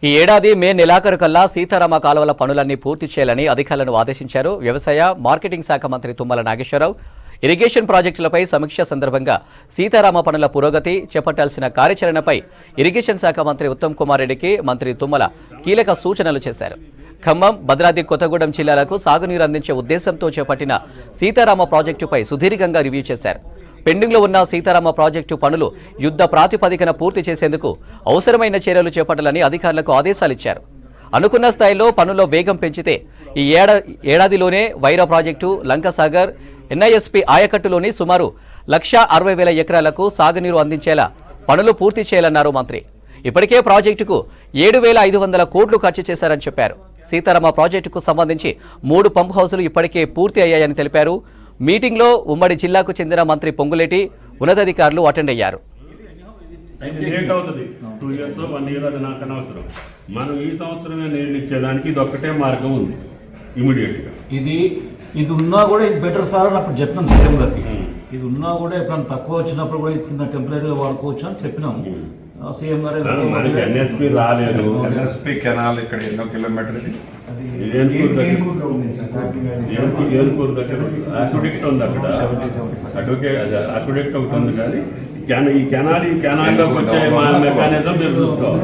ఈ ఏడాది మే నెలాఖరు కల్లా సీతారామ కాలువల పనులన్నీ పూర్తి చేయాలని అధికారులను ఆదేశించారు వ్యవసాయ మార్కెటింగ్ శాఖ మంత్రి తుమ్మల నాగేశ్వరరావు. ఇరిగేషన్ ప్రాజెక్టులపై సమీక్ష సందర్భంగా సీతారామ పనుల పురోగతి, చేపట్టాల్సిన కార్యాచరణపై ఇరిగేషన్ శాఖ మంత్రి ఉత్తమ్ కుమార్ రెడ్డికి మంత్రి తుమ్మల కీలక సూచనలు చేశారు. ఖమ్మం, భద్రాద్రి కొత్తగూడెం జిల్లాలకు సాగునీరు అందించే ఉద్దేశంతో చేపట్టిన సీతారామ ప్రాజెక్టుపై సుదీర్ఘంగా రివ్యూ చేశారు. పెండింగ్లో ఉన్న సీతారామ ప్రాజెక్టు పనులు యుద్ధ ప్రాతిపదికన పూర్తి చేసేందుకు అవసరమైన చర్యలు చేపట్టాలని అధికారులకు ఆదేశాలిచ్చారు. అనుకున్న స్థాయిలో పనుల్లో వేగం పెంచితే ఈ ఏడాదిలోనే వైరా ప్రాజెక్టు, లంకసాగర్, ఎన్ఐఎస్పీ ఆయకట్టులోని సుమారు 1,60,000 ఎకరాలకు సాగునీరు అందించేలా పనులు పూర్తి చేయాలన్నారు మంత్రి. ఇప్పటికే ప్రాజెక్టుకు 7,500 కోట్లు ఖర్చు చేశారని చెప్పారు. సీతారామ ప్రాజెక్టుకు సంబంధించి 3 పంప్ హౌసులు ఇప్పటికే పూర్తి అయ్యాయని తెలిపారు. మీటింగ్లో ఉమ్మడి జిల్లాకు చెందిన మంత్రి పొంగులేటి, ఉన్నతాధికారులు అటెండ్ అయ్యారు. మనం ఈ సంవత్సరమే నీళ్ళు ఇచ్చేదానికి ఇది ఒక్కటే మార్గం ఉంది. ఇమీడియట్గా ఇది ఉన్నా కూడా ఇది బెటర్ సార్ అని అప్పుడు చెప్పినాం సీఎం గారికి. ఇది ఉన్నా కూడా ఎప్పుడైనా తక్కువ వచ్చినప్పుడు కూడా చిన్న టెంపరీగా వాడుకోవచ్చు అని చెప్పినాం. సీఎం గారు ఎన్ఎస్పీ రాలేదు. ఎన్ఎస్పీ కెనాల్ ఇక్కడ ఎన్నో కిలోమీటర్ ఇది ఏనుకూరు దగ్గర అక్విడక్ట్ ఉంది. అక్కడ అక్విడక్ట్ ఒకటి ఉంది. కానీ ఈ కెనాల్లోకి వచ్చే మెకానిజం మీరు చూసుకోవాలి.